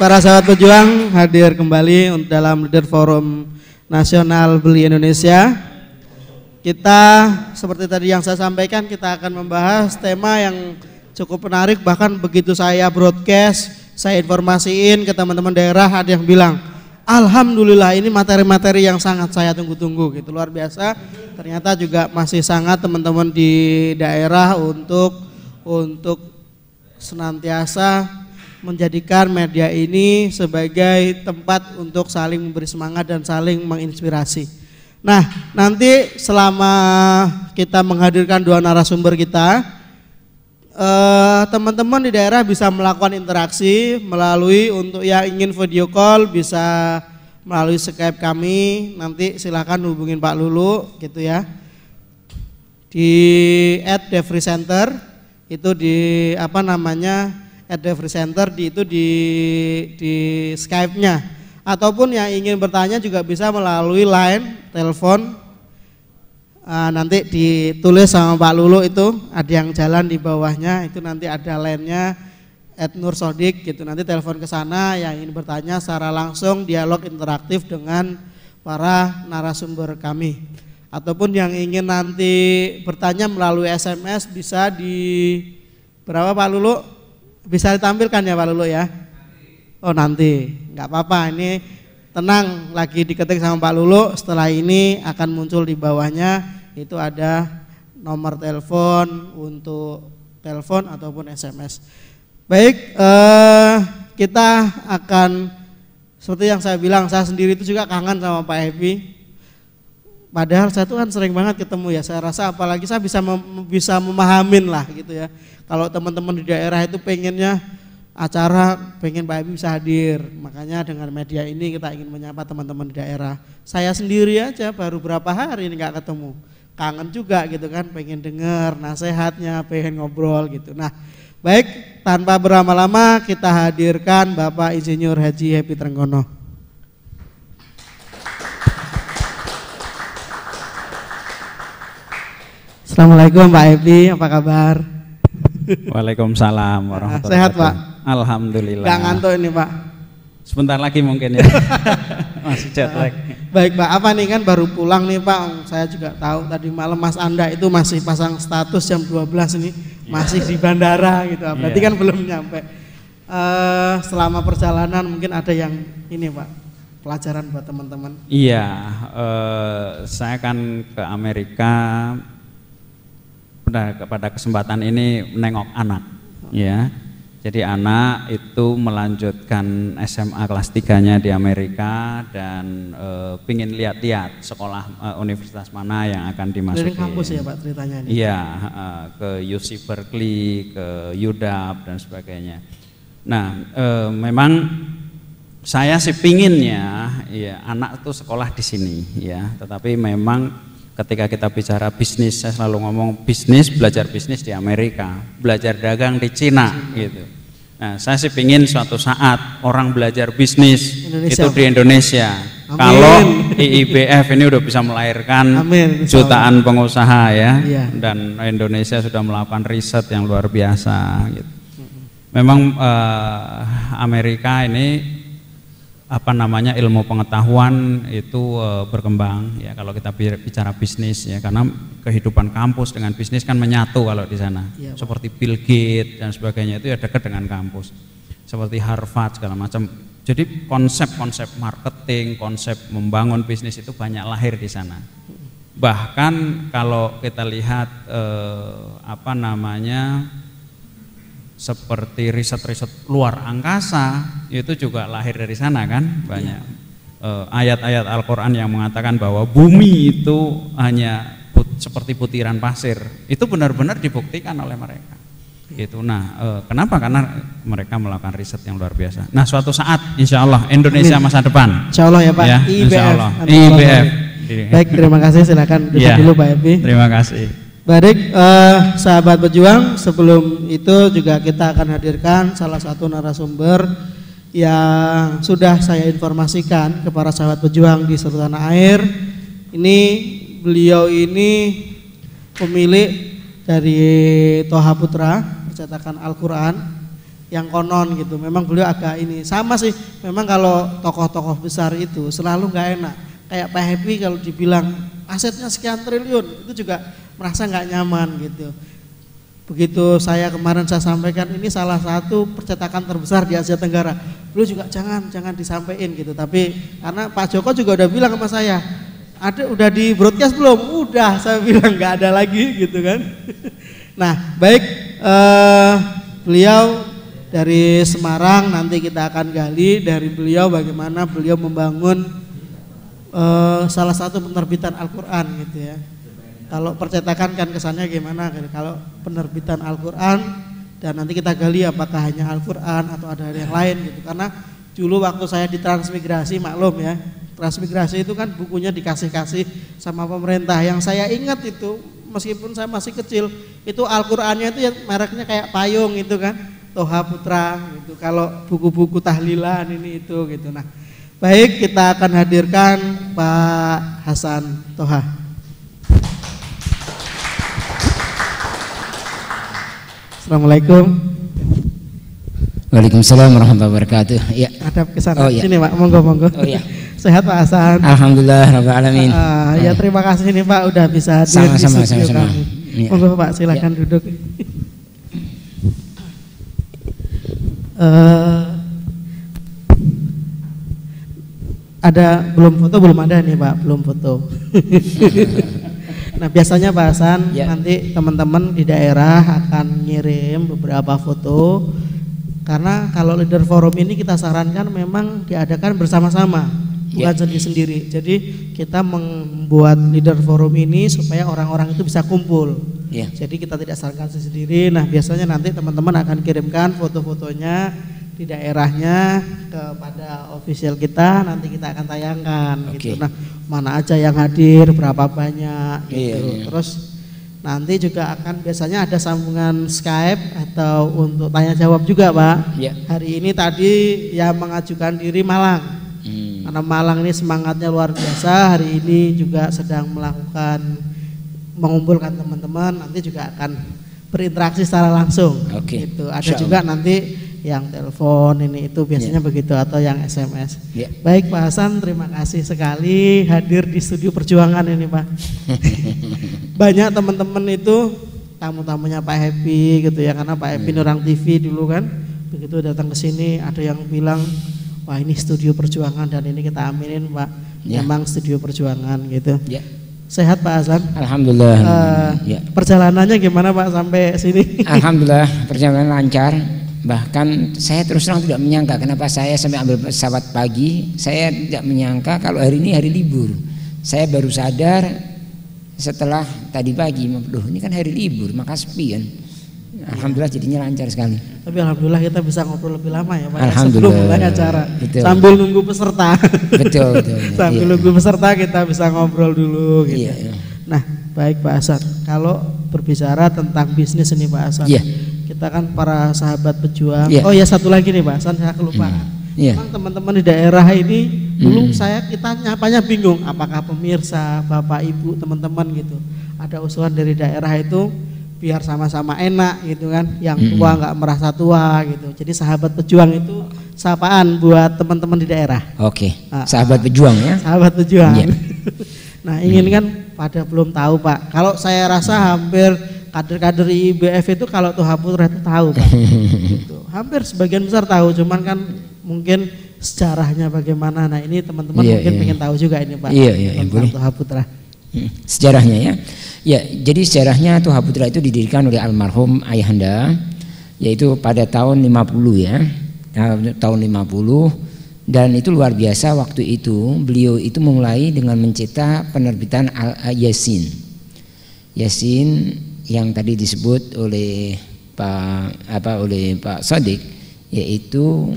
para sahabat pejuang hadir kembali dalam Leader Forum Nasional Beli Indonesia. Kita seperti tadi yang saya sampaikan, kita akan membahas tema yang cukup menarik. Bahkan begitu saya broadcast, saya informasiin ke teman-teman daerah, ada yang bilang, alhamdulillah ini materi-materi yang sangat saya tunggu-tunggu gitu, luar biasa. Ternyata juga masih sangat teman-teman di daerah untuk senantiasa menjadikan media ini sebagai tempat untuk saling memberi semangat dan saling menginspirasi. Nah, nanti selama kita menghadirkan dua narasumber kita, teman-teman di daerah bisa melakukan interaksi melalui, untuk yang ingin video call bisa melalui Skype kami. Nanti silakan hubungin Pak Lulu gitu ya, di @devrycenter itu di @devrycenter di Skype-nya, ataupun yang ingin bertanya juga bisa melalui line, telepon. Nanti ditulis sama Pak Lulu, itu ada yang jalan di bawahnya, itu nanti ada line-nya @nursodik gitu. Nanti telepon ke sana yang ingin bertanya secara langsung, dialog interaktif dengan para narasumber kami. Ataupun yang ingin nanti bertanya melalui SMS bisa di berapa Pak Lulu? Bisa ditampilkan ya Pak Lulu ya? Oh nanti, nggak apa-apa, ini tenang, lagi diketik sama Pak Lulu. Setelah ini akan muncul di bawahnya, itu ada nomor telepon untuk telepon ataupun SMS. Baik, kita akan, seperti yang saya bilang, saya sendiri itu juga kangen sama Pak Happy. Padahal saya tuh kan sering banget ketemu ya, saya rasa apalagi saya bisa memahamin lah gitu ya. Kalau teman-teman di daerah itu pengennya acara, pengen Pak Happy bisa hadir, makanya dengan media ini kita ingin menyapa teman-teman di daerah. Saya sendiri aja baru berapa hari ini nggak ketemu, kangen juga gitu kan, pengen dengar nasihatnya, pengen ngobrol gitu. Nah baik, tanpa berlama-lama kita hadirkan Bapak Insinyur Haji Happy Trenggono. Assalamualaikum Pak Happy, apa kabar? Waalaikumsalam warahmatullahi wabarakatuh. Sehat Pak? Alhamdulillah. Gak ngantuk ini Pak? Sebentar lagi mungkin ya. Masih jet lag. Baik Pak, apa nih kan baru pulang nih Pak. Saya juga tahu tadi malam Mas Anda itu masih pasang status jam 12 ini, masih di bandara gitu. Berarti kan belum nyampe. Selama perjalanan mungkin ada yang ini Pak, pelajaran buat teman-teman. Iya, saya kan ke Amerika pada kesempatan ini menengok anak, ya. Jadi anak itu melanjutkan SMA kelas 3-nya di Amerika dan pingin lihat-lihat sekolah universitas mana yang akan dimasuki. Dari kampus ya Pak ceritanya ini? Iya, ke UC Berkeley, ke UW dan sebagainya. Nah, memang saya sih pinginnya, ya anak itu sekolah di sini, ya. Tetapi memang ketika kita bicara bisnis, saya selalu ngomong bisnis, belajar bisnis di Amerika, belajar dagang di Cina gitu. Nah, saya sih pingin suatu saat orang belajar bisnis Indonesia, itu di Indonesia. Amin. Kalau IIBF ini udah bisa melahirkan jutaan pengusaha ya, dan Indonesia sudah melakukan riset yang luar biasa gitu. Memang Amerika ini ilmu pengetahuan itu berkembang ya kalau kita bicara bisnis ya, karena kehidupan kampus dengan bisnis kan menyatu kalau di sana. Ya, seperti Bill Gates dan sebagainya itu ya dekat dengan kampus. Seperti Harvard segala macam. Jadi konsep-konsep marketing, konsep membangun bisnis itu banyak lahir di sana. Bahkan kalau kita lihat seperti riset-riset luar angkasa itu juga lahir dari sana kan, banyak ayat-ayat Al-Quran yang mengatakan bahwa bumi itu hanya seperti butiran pasir, itu benar-benar dibuktikan oleh mereka gitu. Nah kenapa? Karena mereka melakukan riset yang luar biasa. Nah suatu saat insya Allah Indonesia masa depan, insya Allah ya Pak, ya, IIBF. Baik, terima kasih, silakan duduk dulu Pak Happy. Terima kasih. Baik, sahabat pejuang, sebelum itu juga kita akan hadirkan salah satu narasumber yang sudah saya informasikan kepada sahabat pejuang di seluruh tanah air. Beliau ini pemilik dari Toha Putra, percetakan Al-Quran, yang konon gitu. Memang beliau agak ini sama sih. Memang kalau tokoh-tokoh besar itu selalu nggak enak. Kayak Pak Happy kalau dibilang asetnya sekian triliun itu juga merasa nggak nyaman gitu. Begitu saya sampaikan ini salah satu percetakan terbesar di Asia Tenggara, beliau juga jangan disampaikan gitu. Tapi karena Pak Joko juga udah bilang sama saya, udah di broadcast belum? Udah, saya bilang nggak ada lagi gitu kan. Nah baik, beliau dari Semarang, nanti kita akan gali dari beliau bagaimana beliau membangun salah satu penerbitan Al-Quran gitu ya. Kalau percetakan kan kesannya gimana, kalau penerbitan Al-Quran, dan nanti kita gali apakah hanya Al-Quran atau ada yang lain gitu. Karena dulu waktu saya di Transmigrasi, maklum ya, Transmigrasi itu kan bukunya dikasih sama pemerintah. Yang saya ingat itu meskipun saya masih kecil, itu Al-Qur'annya itu ya mereknya kayak payung itu kan, Toha Putra gitu. Kalau buku-buku tahlilan ini itu gitu. Nah, baik, kita akan hadirkan Pak Hasan Toha. Assalamualaikum. Waalaikumsalam warahmatullahi wabarakatuh. Ya. Hadap ke sana. Oh, ya. Sini Pak, monggo. Oh ya. Sehat Pak Hasan. Alhamdulillah rabbil alamin. Ya terima kasih nih Pak udah bisa hadir di studio kami. Ya. Monggo Pak, silakan duduk. Ada belum ada nih Pak, belum foto. Nah biasanya Pak Hasan nanti teman-teman di daerah akan ngirim beberapa foto, karena kalau leader forum ini kita sarankan memang diadakan bersama-sama, bukan sendiri-sendiri. Jadi kita membuat leader forum ini supaya orang-orang itu bisa kumpul. Jadi kita tidak sarankan sendiri. Nah biasanya nanti teman-teman akan kirimkan foto-fotonya di daerahnya kepada official kita, nanti kita akan tayangkan gitu. Nah mana aja yang hadir, berapa banyak gitu. Terus nanti juga akan biasanya ada sambungan Skype atau untuk tanya jawab juga Pak. Hari ini tadi yang mengajukan diri Malang, karena Malang ini semangatnya luar biasa. Hari ini juga sedang mengumpulkan teman-teman, nanti juga akan berinteraksi secara langsung gitu. Ada juga nanti yang telepon ini itu biasanya begitu, atau yang SMS. Baik Pak Hasan, terima kasih sekali hadir di studio Perjuangan ini Pak. Banyak teman-teman itu tamu-tamunya Pak Happy gitu ya, karena Pak Happy orang TV dulu kan, begitu datang ke sini ada yang bilang wah ini studio Perjuangan, dan ini kita aminin Pak, memang studio Perjuangan gitu. Sehat Pak Hasan? Alhamdulillah. Perjalanannya gimana Pak sampai sini? Alhamdulillah perjalanan lancar. Bahkan saya terus terang tidak menyangka kenapa saya sampai ambil pesawat pagi. Saya tidak menyangka kalau hari ini hari libur. Saya baru sadar setelah tadi pagi, loh ini kan hari libur, maka sepi kan. Alhamdulillah jadinya lancar sekali. Tapi alhamdulillah kita bisa ngobrol lebih lama ya Pak, alhamdulillah, sebelum mulai acara. Betul. Sambil nunggu peserta. Betul. Sambil nunggu peserta kita bisa ngobrol dulu gitu. Nah baik Pak Hasan, kalau berbicara tentang bisnis ini Pak Hasan, kita kan para sahabat pejuang. Oh ya satu lagi nih Pak Hasan, saya kelupaan. Memang teman-teman di daerah ini dulu kita nyapanya bingung, apakah pemirsa, bapak ibu, teman-teman gitu. Ada usulan dari daerah itu biar sama-sama enak gitu kan, yang tua nggak merasa tua gitu. Jadi sahabat pejuang itu sapaan buat teman-teman di daerah. Sahabat pejuang ya. Sahabat pejuang. Nah ingin kan pada belum tahu Pak. Kalau saya rasa hampir kader-kader IBF itu kalau Toha Putra itu tahu Pak. Gitu. Hampir sebagian besar tahu, cuman kan mungkin sejarahnya bagaimana. Nah ini teman-teman mungkin pengen tahu juga ini Pak. Tentang Toha Putra. Sejarahnya ya. Jadi sejarahnya Toha Putra itu didirikan oleh almarhum ayahanda, yaitu pada tahun 50 ya. Tahun 50. Dan itu luar biasa, waktu itu beliau itu memulai dengan mencetak penerbitan Yasin yang tadi disebut oleh Pak Sodik, yaitu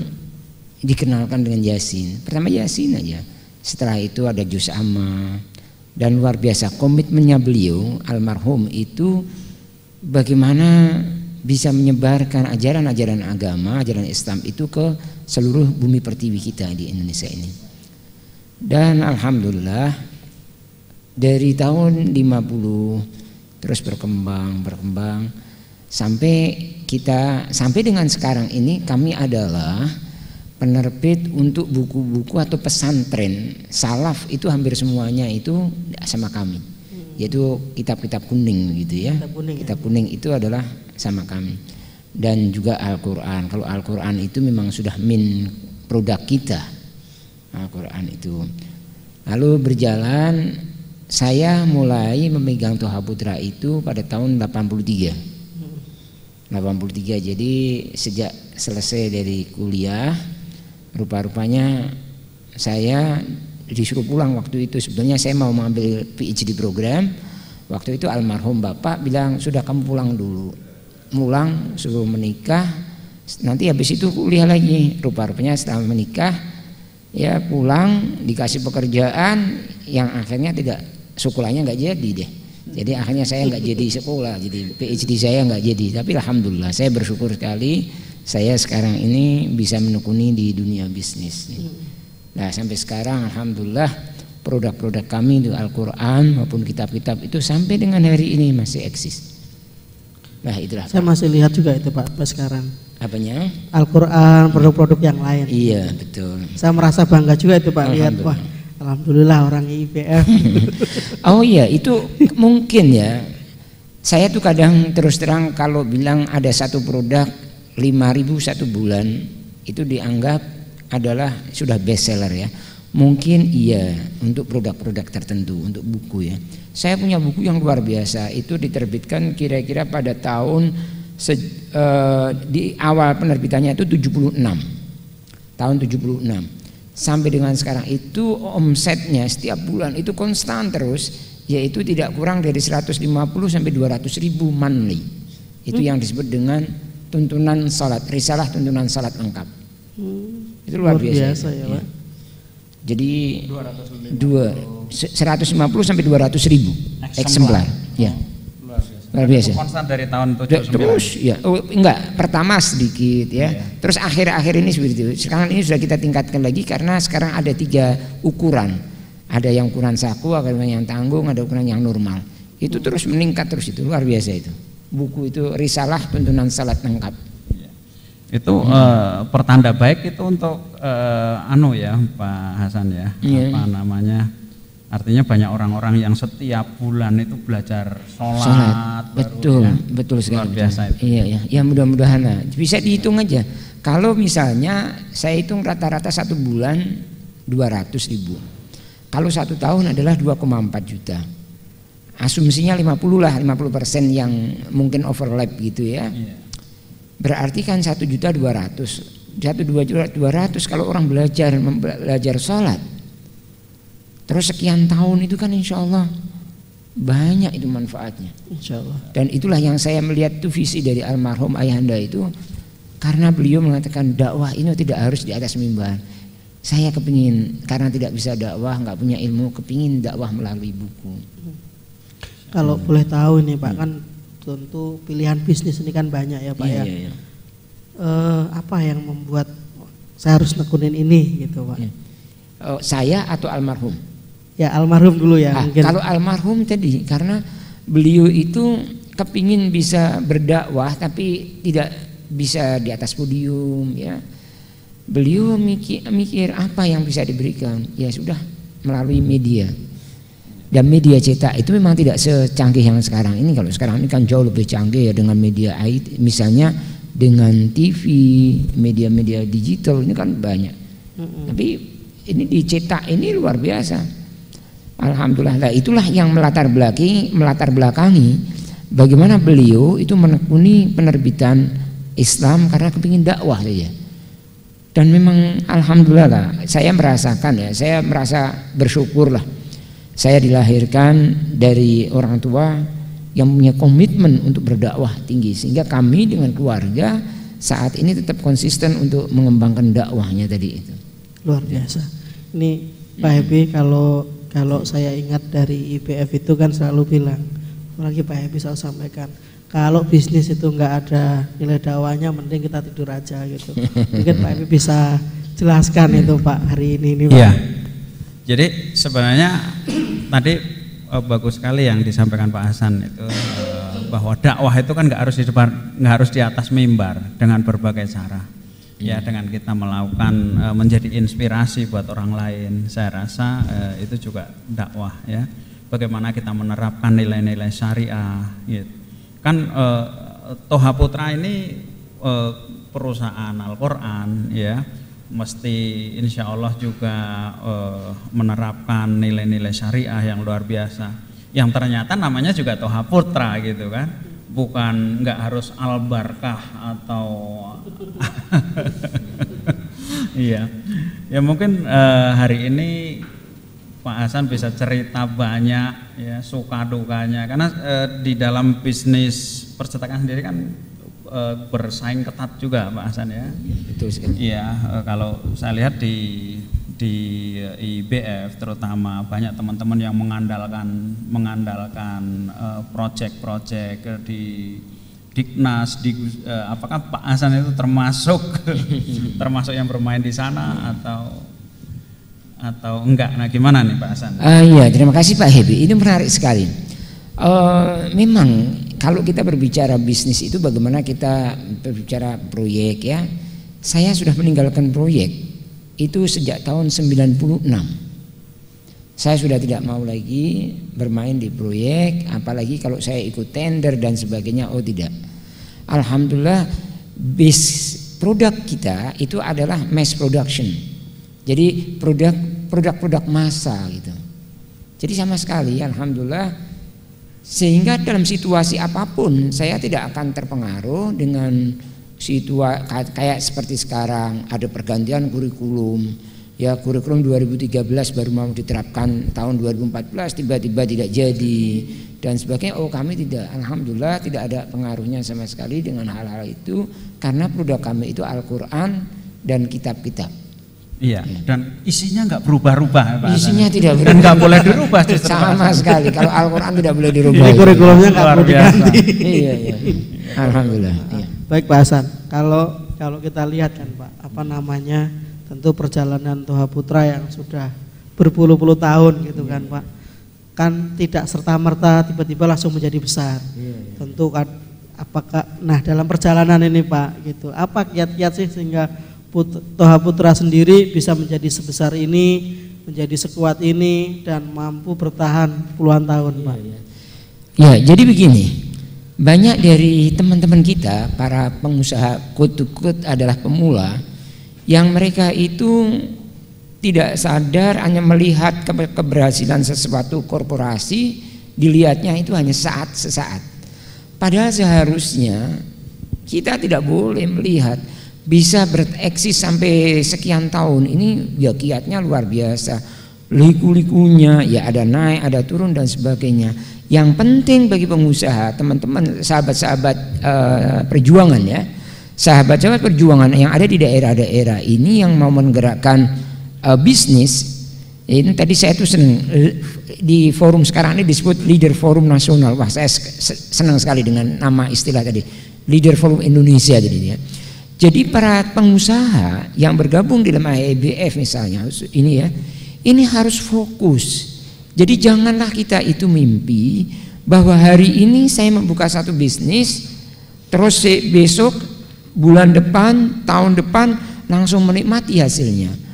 dikenalkan dengan Yasin. Pertama Yasin aja, setelah itu ada Juz Amma, dan luar biasa komitmennya beliau almarhum itu bagaimana bisa menyebarkan ajaran-ajaran agama, ajaran Islam itu ke seluruh bumi pertiwi kita di Indonesia ini. Dan alhamdulillah dari tahun 50 terus berkembang sampai kita sampai dengan sekarang ini kami adalah penerbit untuk buku-buku atau pesantren salaf itu hampir semuanya itu sama kami, yaitu kitab-kitab kuning gitu ya. Kitab kuning itu adalah sama kami, dan juga Al-Quran. Kalau Al-Quran itu memang sudah produk kita, Al-Quran itu. Lalu berjalan, saya mulai memegang Toha Putra itu pada tahun 83. Jadi sejak selesai dari kuliah, rupa-rupanya saya disuruh pulang waktu itu. Sebenarnya saya mau mengambil PhD program. Waktu itu almarhum bapak bilang, sudah kamu pulang dulu. Pulang, suruh menikah, nanti habis itu kuliah lagi. Rupa-rupanya setelah menikah, ya pulang, dikasih pekerjaan yang akhirnya tidak, sekolahnya nggak jadi deh. Jadi akhirnya saya nggak jadi sekolah, jadi PhD saya nggak jadi. Tapi alhamdulillah saya bersyukur sekali saya sekarang ini bisa menekuni di dunia bisnis. Nah sampai sekarang alhamdulillah produk-produk kami itu Al-Quran maupun kitab-kitab itu sampai dengan hari ini masih eksis. Nah itulah. Saya masih lihat juga itu Pak sekarang. Apanya? Al-Quran, produk-produk yang lain. Iya betul. Saya merasa bangga juga itu Pak, lihat wah alhamdulillah orang IPF. Oh iya itu mungkin ya. Saya tuh kadang terus terang kalau bilang ada satu produk 5.000 satu bulan itu dianggap adalah sudah best seller ya. Mungkin iya untuk produk-produk tertentu, untuk buku ya. Saya punya buku yang luar biasa itu diterbitkan kira-kira pada tahun di awal penerbitannya itu 76. Tahun 76. Sampai dengan sekarang itu omsetnya setiap bulan itu konstan terus, yaitu tidak kurang dari 150 sampai 200 ribu monthly. Itu yang disebut dengan tuntunan salat, risalah tuntunan salat lengkap. Itu luar biasa ya, Pak. Jadi 150 sampai 200 ribu eksemplar. Ya. Luar biasa. Konstan dari tahun 79. Terus ya, enggak, pertama sedikit ya. Terus akhir-akhir ini seperti itu. Sekarang ini sudah kita tingkatkan lagi karena sekarang ada 3 ukuran. Ada yang ukuran saku, ada yang tanggung, ada ukuran yang normal. Itu terus meningkat terus, itu luar biasa itu. Buku itu risalah tuntunan salat lengkap. Itu pertanda baik itu untuk ya Pak Hasan ya. Apa namanya? Artinya banyak orang-orang yang setiap bulan itu belajar sholat. Betul, ya. Betul sekali. Luar biasa itu. Iya, ya mudah-mudahan lah. Bisa dihitung aja. Kalau misalnya saya hitung rata-rata satu bulan 200 ribu. Kalau 1 tahun adalah 2,4 juta. Asumsinya 50% yang mungkin overlap gitu ya. Berarti kan 1.200.000. 1.200.000 kalau orang belajar sholat. Terus sekian tahun itu kan insya Allah banyak itu manfaatnya. Insya Allah. Dan itulah yang saya melihat itu visi dari almarhum ayahanda itu, karena beliau mengatakan dakwah ini tidak harus di atas mimbar. Saya kepingin karena tidak bisa dakwah, nggak punya ilmu, kepingin dakwah melalui buku. Kalau boleh tahu nih Pak, kan tentu pilihan bisnis ini kan banyak ya Pak ya. Iya. Apa yang membuat saya harus nekunin ini gitu Pak? Saya atau almarhum? Ya almarhum dulu ya. Mungkin. Kalau almarhum tadi karena beliau itu kepingin bisa berdakwah tapi tidak bisa di atas podium ya. Beliau mikir apa yang bisa diberikan, ya sudah melalui media. Dan media cetak itu memang tidak secanggih yang sekarang ini. Kalau sekarang ini kan jauh lebih canggih ya dengan media IT, misalnya dengan TV, media-media digital ini kan banyak. Tapi ini dicetak ini luar biasa. Alhamdulillah. Nah, itulah yang melatar belakangi bagaimana beliau itu menekuni penerbitan Islam karena kepingin dakwah saja. Dan memang alhamdulillah lah, saya merasakan ya, saya merasa bersyukur lah. Saya dilahirkan dari orang tua yang punya komitmen untuk berdakwah tinggi, sehingga kami dengan keluarga saat ini tetap konsisten untuk mengembangkan dakwahnya tadi itu. Luar biasa. Ini Pak Happy, kalau saya ingat dari IPF itu kan selalu bilang, apalagi Pak Happy selalu sampaikan, kalau bisnis itu nggak ada nilai dakwahnya, mending kita tidur aja gitu. Mungkin Pak Happy bisa jelaskan itu Pak hari ini Pak. Iya. Jadi sebenarnya tadi bagus sekali yang disampaikan Pak Hasan itu, bahwa dakwah itu kan nggak harus di atas mimbar, dengan berbagai cara. Ya, dengan kita melakukan menjadi inspirasi buat orang lain, saya rasa itu juga dakwah ya. Bagaimana kita menerapkan nilai-nilai syariah gitu. Kan Toha Putra ini perusahaan Al-Quran ya, mesti insya Allah juga menerapkan nilai-nilai syariah yang luar biasa, yang ternyata namanya juga Toha Putra gitu kan, bukan nggak harus Al-Barkah atau iya ya. Mungkin hari ini Pak Hasan bisa cerita banyak ya suka dukanya, karena di dalam bisnis percetakan sendiri kan bersaing ketat juga Pak Hasan ya. Betul sekali. Iya, kalau saya lihat di IBF terutama banyak teman-teman yang mengandalkan proyek-proyek di Dignas, apakah Pak Hasan itu termasuk yang bermain di sana atau enggak? Nah, gimana nih Pak Hasan? Iya, terima kasih Pak Hebi. Ini menarik sekali. Memang kalau kita berbicara bisnis itu bagaimana kita berbicara proyek ya. Saya sudah meninggalkan proyek itu sejak tahun 96. Saya sudah tidak mau lagi bermain di proyek, apalagi kalau saya ikut tender dan sebagainya. Oh tidak. Alhamdulillah produk kita itu adalah mass production. Jadi produk situasi gitu. Jadi sama sekali alhamdulillah, sehingga dalam situasi apapun saya tidak akan terpengaruh dengan situasi kayak seperti sekarang ada pergantian kurikulum. Ya, kurikulum 2013 baru mau diterapkan tahun 2014 tiba-tiba tidak jadi dan sebagainya. Oh, kami tidak, alhamdulillah tidak ada pengaruhnya sama sekali dengan hal-hal itu, karena produk kami itu Al-Quran dan kitab-kitab. Iya, dan isinya nggak berubah-ubah. Isinya tidak berubah. Dan nggak boleh dirubah sama sekali. Kalau Al-Quran tidak boleh dirubah. Jadi kurikulumnya nggak perlu diganti. Iya. Alhamdulillah. Iya. Baik Pak Hasan, kalau kita lihat kan Pak, tentu perjalanan Toha Putra yang sudah berpuluh-puluh tahun gitu kan Pak, kan tidak serta-merta tiba-tiba langsung menjadi besar. Tentu kan, dalam perjalanan ini Pak gitu, apa kiat-kiat sih sehingga Toha Putra sendiri bisa menjadi sebesar ini, menjadi sekuat ini dan mampu bertahan puluhan tahun Pak? Ya, jadi begini, banyak dari teman-teman kita para pengusaha quote adalah pemula yang mereka itu tidak sadar, hanya melihat keberhasilan sesuatu korporasi, dilihatnya itu hanya sesaat. Padahal seharusnya kita tidak boleh melihat bisa bereksis sampai sekian tahun. Ini ya kiatnya luar biasa, liku-likunya ya ada naik ada turun dan sebagainya. Yang penting bagi pengusaha, teman-teman, sahabat-sahabat perjuangan ya, sahabat-sahabat perjuangan yang ada di daerah-daerah ini yang mau menggerakkan bisnis. Ini tadi saya tuh senang di forum sekarang ini disebut Leader Forum Nasional. Wah, saya senang sekali dengan nama istilah tadi, Leader Forum Indonesia jadi ya. Jadi para pengusaha yang bergabung di dalam IBF misalnya ini ya, ini harus fokus. Jadi janganlah kita itu mimpi bahwa hari ini saya membuka satu bisnis, terus besok, bulan depan, tahun depan langsung menikmati hasilnya.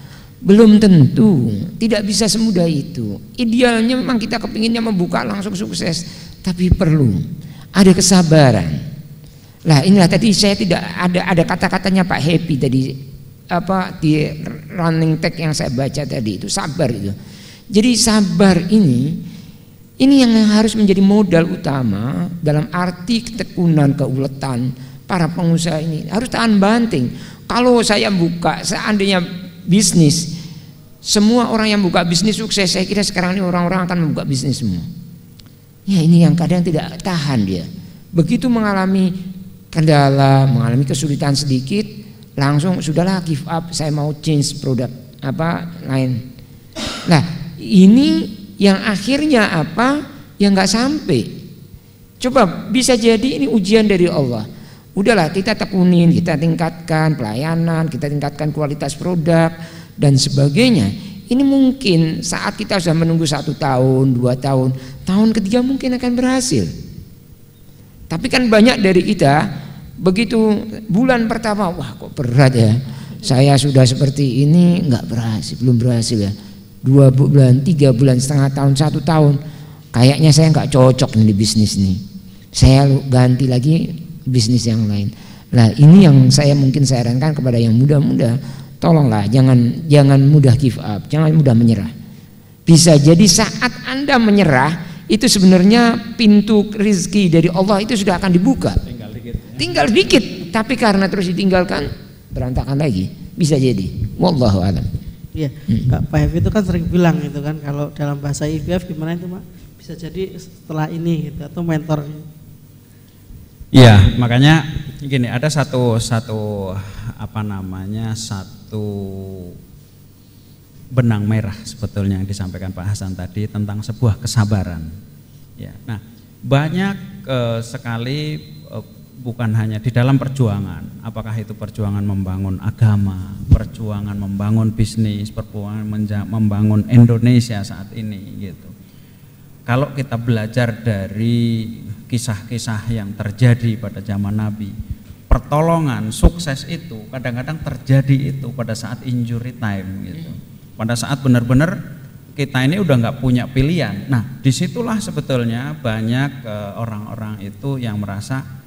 Belum tentu, tidak bisa semudah itu. Idealnya memang kita kepinginnya membuka langsung sukses, tapi perlu ada kesabaran. Lah inilah tadi saya tidak ada kata-katanya Pak Happy tadi di running tag yang saya baca tadi itu, sabar itu. Jadi sabar ini yang harus menjadi modal utama dalam arti ketekunan, keuletan para pengusaha ini. Harus tahan banting. Kalau saya buka seandainya bisnis, semua orang yang buka bisnis sukses, saya kira sekarang ini orang-orang akan membuka bisnis semua. Ya ini yang kadang tidak tahan dia. Begitu mengalami kendala, mengalami kesulitan sedikit, langsung sudahlah give up, saya mau change produk lain. Nah ini yang akhirnya yang nggak sampai. Coba bisa jadi ini ujian dari Allah. Udahlah kita tekunin, kita tingkatkan pelayanan, kita tingkatkan kualitas produk dan sebagainya. Ini mungkin saat kita sudah menunggu 1 tahun, 2 tahun, tahun ketiga mungkin akan berhasil. Tapi kan banyak dari kita begitu bulan pertama, wah kok berat ya. Saya sudah seperti ini nggak berhasil, belum berhasil ya. 2 bulan, 3 bulan, setengah tahun, 1 tahun, kayaknya saya nggak cocok nih di bisnis nih. Saya ganti lagi bisnis yang lain. Nah ini yang saya mungkin sarankan kepada yang muda-muda, tolonglah jangan mudah give up, jangan mudah menyerah. Bisa jadi saat Anda menyerah itu sebenarnya pintu rezeki dari Allah itu sudah akan dibuka. Tinggal dikit, tapi karena terus ditinggalkan berantakan lagi. Bisa jadi. Wallahu a'lam. Iya, Pak Hefi itu kan sering bilang gitu kan, kalau dalam bahasa IVF gimana itu Pak? Bisa jadi setelah ini gitu atau mentor. Iya, makanya gini, ada satu benang merah sebetulnya yang disampaikan Pak Hasan tadi tentang sebuah kesabaran. Ya, nah banyak sekali bukan hanya di dalam perjuangan, apakah itu perjuangan membangun agama, perjuangan membangun bisnis, perjuangan membangun Indonesia saat ini gitu. Kalau kita belajar dari kisah-kisah yang terjadi pada zaman Nabi, pertolongan, sukses itu kadang-kadang terjadi itu pada saat injury time gitu. Pada saat benar-benar kita ini udah nggak punya pilihan. Nah, disitulah sebetulnya banyak orang-orang itu yang merasa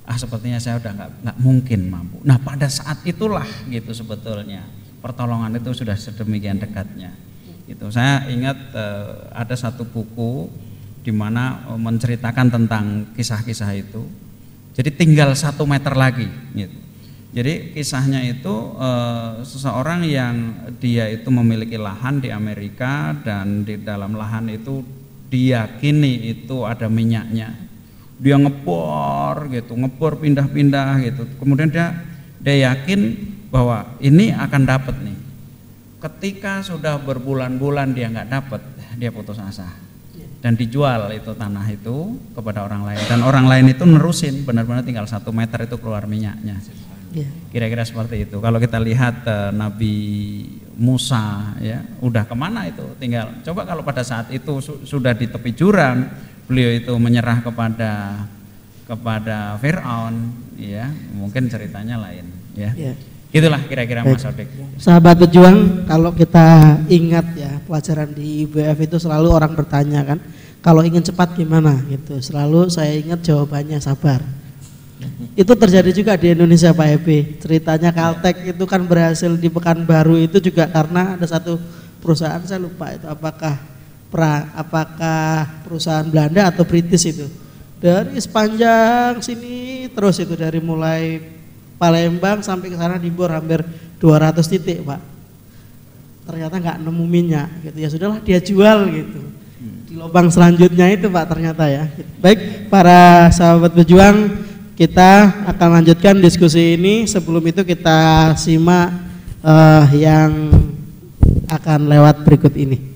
sepertinya saya udah nggak mungkin mampu. Nah pada saat itulah gitu sebetulnya pertolongan itu sudah sedemikian dekatnya. Gitu. Saya ingat ada satu buku di mana menceritakan tentang kisah-kisah itu. Jadi tinggal 1 meter lagi. Gitu. Jadi kisahnya itu seseorang yang dia itu memiliki lahan di Amerika dan di dalam lahan itu diyakini itu ada minyaknya. Dia ngebor gitu, ngebor pindah-pindah gitu. Kemudian dia yakin bahwa ini akan dapat nih. Ketika sudah berbulan-bulan dia nggak dapat, dia putus asa dan dijual itu tanah itu kepada orang lain. Dan orang lain itu nerusin, benar-benar tinggal 1 meter itu keluar minyaknya. Kira-kira seperti itu. Kalau kita lihat Nabi Musa ya, udah kemana itu? Tinggal coba kalau pada saat itu sudah di tepi jurang, beliau itu menyerah kepada Fir'aun, ya mungkin ceritanya lain, ya. Itulah kira-kira Mas Sodik. Sahabat pejuang, kalau kita ingat ya pelajaran di IBF itu selalu orang bertanya kan, kalau ingin cepat gimana gitu. Selalu saya ingat jawabannya sabar. Itu terjadi juga di Indonesia Pak Hebi. Ceritanya Caltech itu kan berhasil di Pekanbaru itu juga karena ada satu perusahaan, saya lupa itu apakah perusahaan Belanda atau British itu, dari sepanjang sini terus itu dari mulai Palembang sampai ke sana dibor hampir 200 titik Pak. Ternyata nggak nemu minyak gitu, ya sudahlah dia jual gitu di lubang selanjutnya itu Pak ternyata ya. Baik para sahabat pejuang, kita akan lanjutkan diskusi ini. Sebelum itu kita simak yang akan lewat berikut ini.